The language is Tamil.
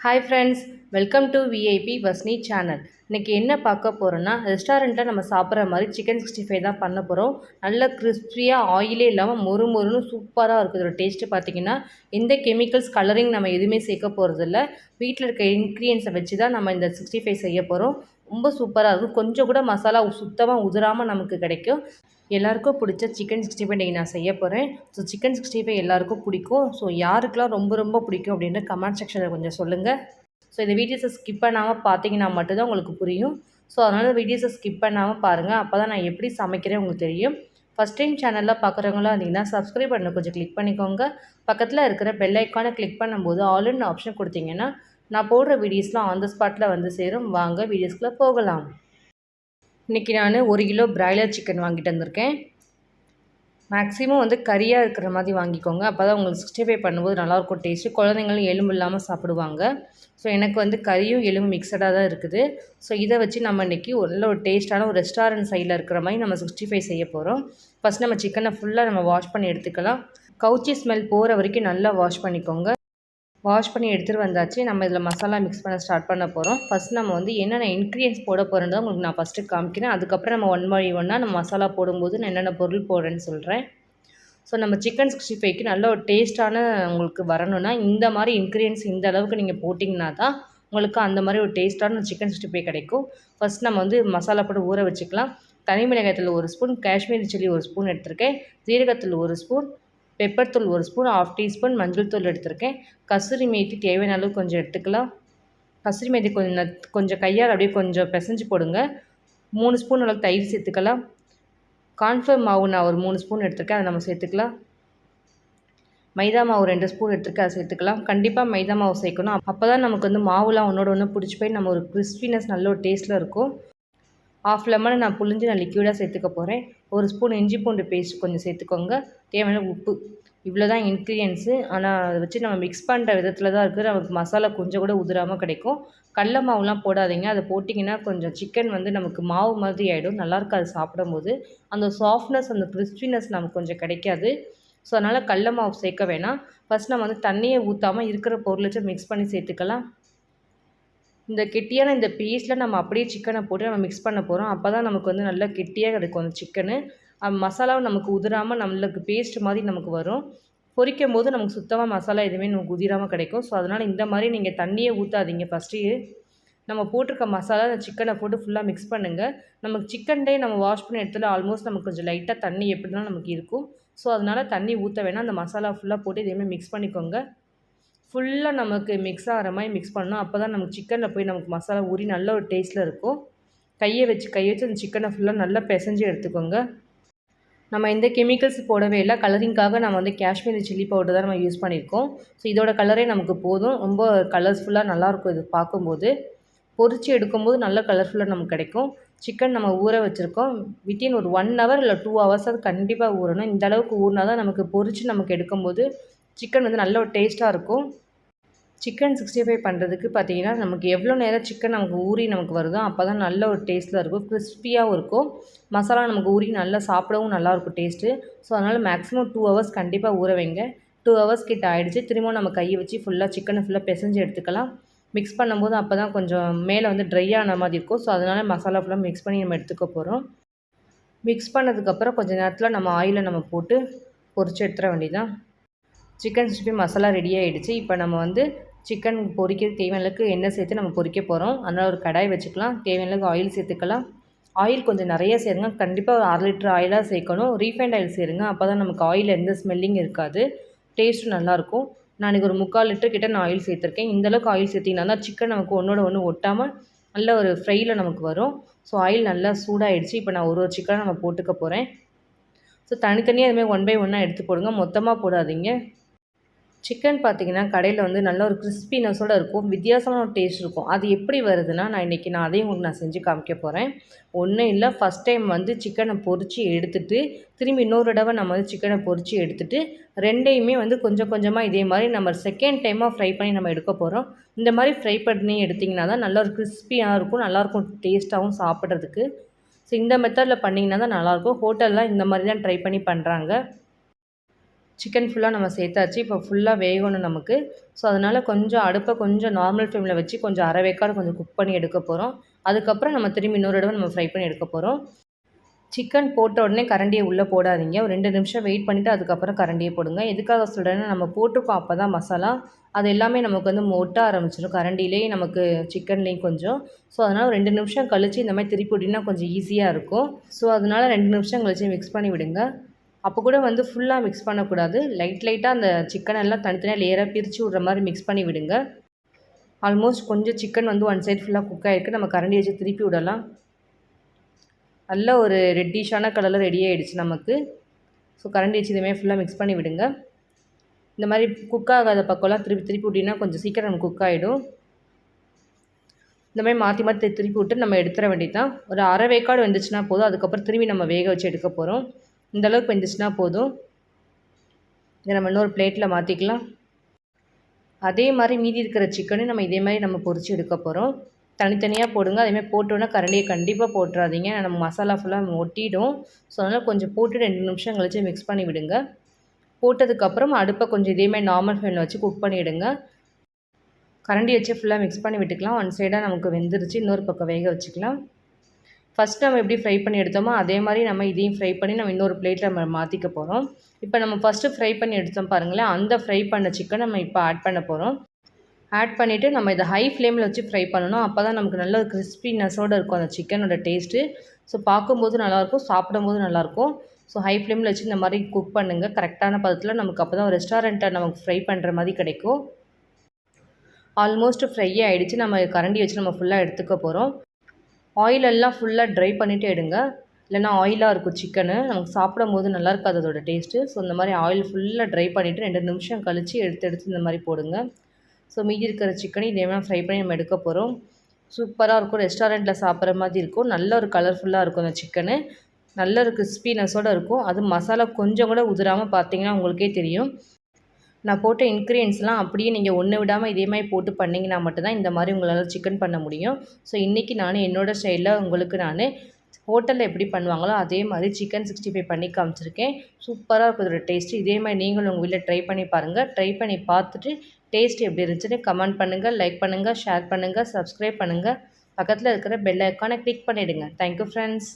Hi friends, welcome to VIP Vasni channel. இன்றைக்கி என்ன பார்க்க போகிறோன்னா, ரெஸ்டாரண்ட்டில் நம்ம சாப்பிட்ற மாதிரி சிக்கன் 65 தான் பண்ண போகிறோம். நல்ல கிறிஸ்பியாக ஆயிலே இல்லாமல் மொறு மொறுன்னு சூப்பராக இருக்குது. இதோட டேஸ்ட்டு பார்த்திங்கன்னா, எந்த கெமிக்கல்ஸ் கலரிங் நம்ம எதுவுமே சேர்க்க போகிறதில்ல. வீட்டில் இருக்க இன்க்ரீடியன்ஸை வச்சு தான் நம்ம இந்த 65 செய்ய போகிறோம். ரொம்ப சூப்பராக இருக்கும். கொஞ்சம் கூட மசாலா சுத்தமாக உதிராமல் நமக்கு கிடைக்கும். எல்லாருக்கும் பிடிச்ச சிக்கன் 65 இன்றைக்கி நான் செய்ய போகிறேன். ஸோ சிக்கன் 65 எல்லாருக்கும் பிடிக்கும். ஸோ யாருக்கெல்லாம் ரொம்ப ரொம்ப பிடிக்கும் அப்படின்ற கமெண்ட் செக்ஷனில் கொஞ்சம் சொல்லுங்கள். ஸோ இந்த வீடியோஸை ஸ்கிப் பண்ணாமல் பார்த்தீங்கன்னா மட்டும்தான் உங்களுக்கு புரியும். ஸோ அதனால் வீடியோஸை ஸ்கிப் பண்ணாமல் பாருங்கள். அப்போ தான் நான் எப்படி சமைக்கிறேன் உங்களுக்கு தெரியும். ஃபஸ்ட் டைம் சேனலில் பார்க்குறவங்களாம் இருந்தீங்கன்னா சப்ஸ்கிரைப் பண்ண கொஞ்சம் கிளிக் பண்ணிக்கோங்க. பக்கத்தில் இருக்கிற பெல் ஐக்கானை கிளிக் பண்ணும்போது ஆல்னு ஆப்ஷன் கொடுத்தீங்கன்னா நான் போடுற வீடியோஸ்லாம் ஆன் த ஸ்பாட்டில் வந்து சேரும். வாங்க வீடியோஸ்குள்ளே போகலாம். இன்றைக்கி நான் 1 கிலோ பிராய்லர் சிக்கன் வாங்கிட்டு வந்திருக்கேன். மேக்ஸிமம் வந்து கறியாக இருக்கிற மாதிரி வாங்கிக்கோங்க. அப்போ தான் உங்களுக்கு 65 பண்ணும்போது நல்லாயிருக்கும் டேஸ்ட்டு. குழந்தைங்களும் எலும்பு இல்லாமல் சாப்பிடுவாங்க. ஸோ எனக்கு வந்து கறியும் எலும்பு மிக்சடாக தான் இருக்குது. ஸோ இதை வச்சு நம்ம இன்றைக்கி நல்ல ஒரு டேஸ்ட்டான ஒரு ரெஸ்டாரண்ட் சைடில் இருக்கிற மாதிரி நம்ம 65 செய்ய போகிறோம். ஃபஸ்ட் நம்ம சிக்கனை ஃபுல்லாக நம்ம வாஷ் பண்ணி எடுத்துக்கலாம். கவுச்சி ஸ்மெல் போகிற வரைக்கும் நல்லா வாஷ் பண்ணிக்கோங்க. வாஷ் பண்ணி எடுத்துகிட்டு வந்தாச்சு. நம்ம இதில் மசாலா மிக்ஸ் பண்ண ஸ்டார்ட் பண்ண போகிறோம். ஃபஸ்ட் நம்ம வந்து என்னென்ன இன்க்ரீடியன்ஸ் போட போகிறேன்னு உங்களுக்கு நான் ஃபஸ்ட்டு காமிக்கிறேன். அதுக்கப்புறம் நம்ம ஒன் பை ஒன்னாக நம்ம மசாலா போடும்போது நான் என்னென்ன பொருள் போடுறேன்னு சொல்கிறேன். ஸோ நம்ம சிக்கன் 65க்கு நல்ல ஒரு டேஸ்ட்டான உங்களுக்கு வரணும்னா இந்த மாதிரி இன்க்ரீடியன்ஸ் இந்த அளவுக்கு நீங்கள் போட்டிங்கன்னா தான் உங்களுக்கு அந்த மாதிரி ஒரு டேஸ்ட்டான சிக்கன் 65 கிடைக்கும். ஃபஸ்ட் நம்ம வந்து மசாலா போட்டு ஊற வச்சுக்கலாம். தனி மிளகாய்த்தூள் 1 ஸ்பூன், காஷ்மீரி சில்லி 1 ஸ்பூன் எடுத்திருக்கேன், ஜீரகத்தூள் 1 ஸ்பூன், பெப்பர் தூள் 1 ஸ்பூன், 1/2 டீஸ்பூன் மஞ்சள் தூள் எடுத்திருக்கேன். கசூரி மேத்தி தேவையான அளவு கொஞ்சம் எடுத்துக்கலாம். கசூரி மேத்தி கொஞ்சம் கையால் அப்படியே கொஞ்சம் பிசைஞ்சு போடுங்க. 3 ஸ்பூன் அளவு தயிர் சேர்த்துக்கலாம். கார்ன்ஃப்ளவர் மாவு நான் ஒரு 3 ஸ்பூன் எடுத்திருக்கேன், அதை நம்ம சேர்த்துக்கலாம். மைதா மாவு 2 ஸ்பூன் எடுத்துருக்கேன், அதை சேர்த்துக்கலாம். கண்டிப்பாக மைதா மாவு சேர்க்கணும். அப்போ தான் நமக்கு வந்து மாவுலாம் ஒன்றோட ஒன்று பிடிச்சி போய் நம்ம ஒரு கிறிஸ்பினஸ் நல்ல ஒரு டேஸ்ட்டில் இருக்கும். 1/2 லெமனை நான் புழிஞ்சு நான் லிக்யூடாக சேர்த்துக்க போகிறேன். 1 ஸ்பூன் இஞ்சி பூண்டு பேஸ்ட் கொஞ்சம் சேர்த்துக்கோங்க. தேவையான உப்பு. இவ்வளோ தான் இன்க்ரீடியன்ஸு. ஆனால் அதை வச்சு நம்ம மிக்ஸ் பண்ணுற விதத்தில் தான் இருக்குது. நமக்கு மசாலா கொஞ்சம் கூட உதிராமல் கிடைக்கும். கடல மாவுலாம் போடாதீங்க. அதை போட்டிங்கன்னா கொஞ்சம் சிக்கன் வந்து நமக்கு மாவு மாதிரி ஆகிடும். நல்லாயிருக்காது சாப்பிடும்போது. அந்த சாஃப்ட்னஸ் அந்த கிறிஸ்பினஸ் நமக்கு கொஞ்சம் கிடைக்காது. ஸோ அதனால் கடல மாவு சேர்க்க வேணாம். ஃபஸ்ட் நம்ம வந்து தண்ணியை ஊற்றாமல் இருக்கிற பொருள் வச்சு மிக்ஸ் பண்ணி சேர்த்துக்கலாம். இந்த கெட்டியான இந்த பேஸ்ட்டில் நம்ம அப்படியே சிக்கனை போட்டு நம்ம மிக்ஸ் பண்ண போகிறோம். அப்போ தான் நமக்கு வந்து நல்லா கெட்டியாக கிடைக்கும் அந்த சிக்கனு. மசாலாவும் நமக்கு உதிராமல் நம்மளுக்கு பேஸ்ட் மாதிரி நமக்கு வரும். பொரிக்கும் போது நமக்கு சுத்தமாக மசாலா எதுவுமே நமக்கு உதிராமல் கிடைக்கும். ஸோ அதனால் இந்த மாதிரி நீங்கள் தண்ணியே ஊற்றாதீங்க. ஃபஸ்ட்டு நம்ம போட்டிருக்க மசாலா அந்த சிக்கனை போட்டு ஃபுல்லாக மிக்ஸ் பண்ணுங்கள். நமக்கு சிக்கன்லேயே நம்ம வாஷ் பண்ணி எடுத்துகிட்டு ஆல்மோஸ்ட் நமக்கு கொஞ்சம் லைட்டாக தண்ணி எப்படினாலும் நமக்கு இருக்கும். ஸோ அதனால் தண்ணி ஊற்ற வேணாம். அந்த மசாலா ஃபுல்லாக போட்டு இதேமாதிரி மிக்ஸ் பண்ணிக்கோங்க. ஃபுல்லாக நமக்கு மிக்ஸ் ஆகிற மாதிரி மிக்ஸ் பண்ணணும். அப்போ தான் நமக்கு சிக்கனில் போய் நமக்கு மசாலா ஊறி நல்ல ஒரு டேஸ்ட்டில் இருக்கும். கையை வச்சு அந்த சிக்கனை ஃபுல்லாக நல்லா பிசைஞ்சு எடுத்துக்கோங்க. நம்ம எந்த கெமிக்கல்ஸ் போடவே இல்லை. கலரிங்காக நம்ம வந்து காஷ்மீரி சில்லி பவுடர் தான் நம்ம யூஸ் பண்ணியிருக்கோம். ஸோ இதோட கலரே நமக்கு போதும். ரொம்ப கலர்ஃபுல்லாக நல்லாயிருக்கும் இது பார்க்கும்போது. பொரித்து எடுக்கும்போது நல்ல கலர்ஃபுல்லாக நமக்கு கிடைக்கும். சிக்கன் நம்ம ஊற வச்சுருக்கோம். வித்தின் ஒரு 1 ஹவர் இல்லை 2 ஹவர்ஸ் அது கண்டிப்பாக ஊறணும். இந்த அளவுக்கு ஊறினா தான் நமக்கு பொரித்து நமக்கு எடுக்கும்போது சிக்கன் வந்து நல்ல ஒரு டேஸ்ட்டாக இருக்கும். சிக்கன் 65 பண்ணுறதுக்கு பார்த்தீங்கன்னா நமக்கு எவ்வளோ நேரம் சிக்கன் நமக்கு ஊறி நமக்கு வருதோ அப்போ தான் நல்ல ஒரு டேஸ்ட்டில் இருக்கும். கிறிஸ்பியாகவும் இருக்கும். மசாலா நமக்கு ஊறி நல்லா சாப்பிடவும் நல்லாயிருக்கும் டேஸ்ட்டு. ஸோ அதனால் மேக்ஸிமம் 2 ஹவர்ஸ் கண்டிப்பாக ஊற வைங்க. 2 ஹவர்ஸ் கிட்ட ஆகிடுச்சு. திரும்பவும் நம்ம கையை வச்சு ஃபுல்லாக சிக்கனை ஃபுல்லாக பிசைஞ்சு எடுத்துக்கலாம். மிக்ஸ் பண்ணும்போது அப்போ தான் கொஞ்சம் மேலே வந்து ட்ரை ஆன மாதிரி இருக்கும். ஸோ அதனால் மசாலா ஃபுல்லாக மிக்ஸ் பண்ணி நம்ம எடுத்துக்க போகிறோம். மிக்ஸ் பண்ணதுக்கப்புறம் கொஞ்சம் நேரத்தில் நம்ம ஆயிலை நம்ம போட்டு பொரிச்சு எடுத்துட வேண்டியதான். சிக்கன் 65 மசாலா ரெடி ஆகிடுச்சு. இப்போ நம்ம வந்து சிக்கன் பொரிக்க தேவையான அளவுக்கு எண்ணெய் சேர்த்து நம்ம பொரிக்க போகிறோம். அதனால் ஒரு கடாய் வச்சுக்கலாம். தேவையான அளவுக்கு ஆயில் சேர்த்துக்கலாம். ஆயில் கொஞ்சம் நிறைய சேருங்க. கண்டிப்பாக ஒரு 1/2 லிட்டர் ஆயிலாக சேர்க்கணும். ரீஃபைண்ட் ஆயில் சேருங்க. அப்போ தான் நமக்கு ஆயில் எந்த ஸ்மெல்லிங் இருக்காது. டேஸ்ட்டும் நல்லாயிருக்கும். நான் இன்றைக்கி ஒரு 3/4 லிட்டர் கிட்ட நான் ஆயில் சேர்த்துருக்கேன். இந்தளவுக்கு ஆயில் சேர்த்திங்கன்னா தான் சிக்கன் நமக்கு ஒன்றோட ஒன்று ஒட்டாமல் நல்ல ஒரு ஃப்ரையில் நமக்கு வரும். ஸோ ஆயில் நல்லா சூடாகிடுச்சு. இப்போ நான் ஒரு சிக்கனை நம்ம போட்டுக்க போகிறேன். ஸோ தனித்தனியாக இதுமாதிரி 1 பை 1 எடுத்து போடுங்க. மொத்தமாக போடாதீங்க. சிக்கன் பார்த்திங்கன்னா கடையில் வந்து நல்ல ஒரு கிறிஸ்பினஸோடு இருக்கும். வித்தியாசமான ஒரு டேஸ்ட் இருக்கும். அது எப்படி வருதுன்னா இன்றைக்கி அதையும் உங்களுக்கு நான் செஞ்சு காமிக்க போகிறேன். ஒன்றும் இல்லை, ஃபஸ்ட் டைம் வந்து சிக்கனை பொரித்து எடுத்துகிட்டு திரும்பி இன்னொரு தடவை நம்ம வந்து சிக்கனை பொரித்து எடுத்துகிட்டு ரெண்டையுமே வந்து கொஞ்சம் கொஞ்சமாக இதே மாதிரி நம்ம செகண்ட் டைமாக ஃப்ரை பண்ணி நம்ம எடுக்க போகிறோம். இந்த மாதிரி ஃப்ரை பண்ணி எடுத்திங்கன்னா தான் நல்ல ஒரு கிறிஸ்பியாக இருக்கும். நல்லாயிருக்கும் டேஸ்ட்டாகவும் சாப்பிட்றதுக்கு. ஸோ இந்த மெத்தடில் பண்ணிங்கன்னா தான் நல்லாயிருக்கும். ஹோட்டல்லாம் இந்த மாதிரி தான் ட்ரை பண்ணி பண்ணுறாங்க. சிக்கன் ஃபுல்லாக நம்ம சேர்த்தாச்சு. இப்போ ஃபுல்லாக வேகணும் நமக்கு. ஸோ அதனால் கொஞ்சம் அடுப்பை கொஞ்சம் நார்மல் ஃப்ளேமில் வச்சு கொஞ்சம் அரை வேக்காடு கொஞ்சம் குக் பண்ணி எடுக்க போகிறோம். அதுக்கப்புறம் நம்ம திரும்பி இன்னொரு தடவை நம்ம ஃப்ரை பண்ணி எடுக்க போகிறோம். சிக்கன் போட்ட உடனே கரண்டியை உள்ளே போடாதீங்க. ஒரு 2 நிமிஷம் வெயிட் பண்ணிவிட்டு அதுக்கப்புறம் கரண்டியை போடுங்க. எதுக்காக சொல்கிறேன்னா, நம்ம போட்டிருக்கோம் அப்போ தான் மசாலா. அது எல்லாமே நமக்கு வந்து ஒட்ட ஆரம்பிச்சிடும் கரண்டிலேயே நமக்கு சிக்கன்லேயும் கொஞ்சம். ஸோ அதனால் 2 நிமிஷம் கழித்து இந்த மாதிரி திருப்பி விட்டிங்கன்னா கொஞ்சம் ஈஸியாக இருக்கும். ஸோ அதனால் 2 நிமிஷம் கழித்து மிக்ஸ் பண்ணி விடுங்க. அப்போ கூட வந்து ஃபுல்லாக மிக்ஸ் பண்ணக்கூடாது. லைட்டாக அந்த சிக்கன் எல்லாம் தனித்தனியாக லேயராக பிரித்து விட்ற மாதிரி மிக்ஸ் பண்ணி விடுங்க. ஆல்மோஸ்ட் கொஞ்சம் சிக்கன் வந்து ஒன் சைடு ஃபுல்லாக குக் ஆகிருக்கு. நம்ம கரண்டி வச்சு திருப்பி விடலாம். நல்ல ஒரு ரெட்டிஷான கலரில் ரெடி ஆகிடுச்சு நமக்கு. ஸோ கரண்டி வச்சு இதுமாதிரி ஃபுல்லாக மிக்ஸ் பண்ணி விடுங்க. இந்த மாதிரி குக் ஆகாத பக்கம்லாம் திருப்பி திருப்பி விட்டிங்கன்னா கொஞ்சம் சீக்கிரம் நமக்கு குக் ஆகிடும். இந்த மாதிரி மாற்றி மாற்றி திருப்பி விட்டு நம்ம எடுத்துட வேண்டியது தான். ஒரு அரை வேக்காடு வெந்துச்சுன்னா போதும். அதுக்கப்புறம் திரும்பி நம்ம வேக வச்சு எடுக்க போகிறோம். இந்தளவுக்கு வெந்துச்சுன்னா போதும். இதை நம்ம இன்னொரு பிளேட்டில் மாற்றிக்கலாம். அதே மாதிரி மீதி இருக்கிற சிக்கனையும் நம்ம இதே மாதிரி நம்ம பொரித்து எடுக்க போகிறோம். தனித்தனியாக போடுங்க. அதேமாதிரி போட்டோன்னே கரண்டியை கண்டிப்பாக போட்டுறாதீங்க. நம்ம மசாலா ஃபுல்லாக ஒட்டிடும். ஸோ அதனால் கொஞ்சம் போட்டு 2 நிமிஷம் கழித்து மிக்ஸ் பண்ணி விடுங்க. போட்டதுக்கப்புறம் அடுப்பை கொஞ்சம் இதேமாதிரி நார்மல் ஃப்ளேமில் வச்சு குக் பண்ணிவிடுங்க. கரண்டி வச்சு ஃபுல்லாக மிக்ஸ் பண்ணி விட்டுக்கலாம். ஒன் சைடாக நமக்கு வெந்துருச்சு. இன்னொரு பக்கம் வேக வச்சுக்கலாம். ஃபஸ்ட் நம்ம எப்படி ஃப்ரை பண்ணி எடுத்தோமோ அதே மாதிரி நம்ம இதையும் ஃப்ரை பண்ணி நம்ம இன்னொரு பிளேட்டில் நம்ம மாற்றிக்க போகிறோம். இப்போ நம்ம ஃபஸ்ட்டு ஃப்ரை பண்ணி எடுத்தோம் பாருங்களேன், அந்த ஃப்ரை பண்ண சிக்கன் நம்ம இப்போ ஆட் பண்ண போகிறோம். ஆட் பண்ணிவிட்டு நம்ம இதை ஹை ஃப்ளேமில் வச்சு ஃப்ரை பண்ணணும். அப்போ தான் நமக்கு நல்ல ஒரு கிறிஸ்பினஸோடு இருக்கும் அந்த சிக்கனோட டேஸ்ட்டு. ஸோ பார்க்கும்போது நல்லாயிருக்கும், சாப்பிடும்போது நல்லாயிருக்கும். ஸோ ஹை ஃப்ளேமில் வச்சு இந்த மாதிரி குக் பண்ணுங்கள். கரெக்டான பதத்தில் நமக்கு அப்போ தான் ரெஸ்டாரண்ட்டில் நமக்கு ஃப்ரை பண்ணுற மாதிரி கிடைக்கும். ஆல்மோஸ்ட் ஃப்ரை ஆகிடுச்சு. நம்ம கரண்டி வச்சு நம்ம ஃபுல்லாக எடுத்துக்க போகிறோம். ஆயிலெல்லாம் ஃபுல்லாக ட்ரை பண்ணிவிட்டு எடுங்க. இல்லைனா ஆயிலாக இருக்கும் சிக்கனு, நமக்கு சாப்பிடும்போது நல்லா இருக்காது அதோட டேஸ்ட்டு. ஸோ இந்த மாதிரி ஆயில் ஃபுல்லாக ட்ரை பண்ணிவிட்டு 2 நிமிஷம் கழித்து எடுத்து இந்த மாதிரி போடுங்க. ஸோ மீதி இருக்கிற சிக்கனை இதே மாதிரி ஃப்ரை பண்ணி நம்ம எடுக்க போகிறோம். சூப்பராக இருக்கும். ரெஸ்டாரண்ட்டில் சாப்பிட்ற மாதிரி இருக்கும். நல்ல ஒரு கலர்ஃபுல்லாக இருக்கும் அந்த சிக்கனு. நல்ல ஒரு கிறிஸ்பினஸோடு இருக்கும். அது மசாலா கொஞ்சம் கூட உதிராமல் பார்த்தீங்கன்னா உங்களுக்கே தெரியும். நான் போட்ட இன்க்ரீடியன்ஸ்லாம் அப்படியே நீங்கள் ஒன்று விடாமல் இதே மாதிரி போட்டு பண்ணிங்கன்னா மட்டும்தான் இந்த மாதிரி உங்களால் சிக்கன் பண்ண முடியும். ஸோ இன்றைக்கி நான் என்னோடய ஸ்டைலில் உங்களுக்கு நான் ஹோட்டலில் எப்படி பண்ணுவாங்களோ அதே மாதிரி சிக்கன் 65 பண்ணி காமிச்சிருக்கேன். சூப்பராக இருக்கும் இதோட டேஸ்ட்டு. இதே மாதிரி நீங்களும் உங்கள் வீட்டில் ட்ரை பண்ணி பாருங்கள். ட்ரை பண்ணி பார்த்துட்டு டேஸ்ட் எப்படி இருந்துச்சுன்னு கமெண்ட் பண்ணுங்கள், லைக் பண்ணுங்கள், ஷேர் பண்ணுங்கள், சப்ஸ்கிரைப் பண்ணுங்கள். பக்கத்தில் இருக்கிற பெல் ஐக்கானை கிளிக் பண்ணிவிடுங்க. Thank you friends.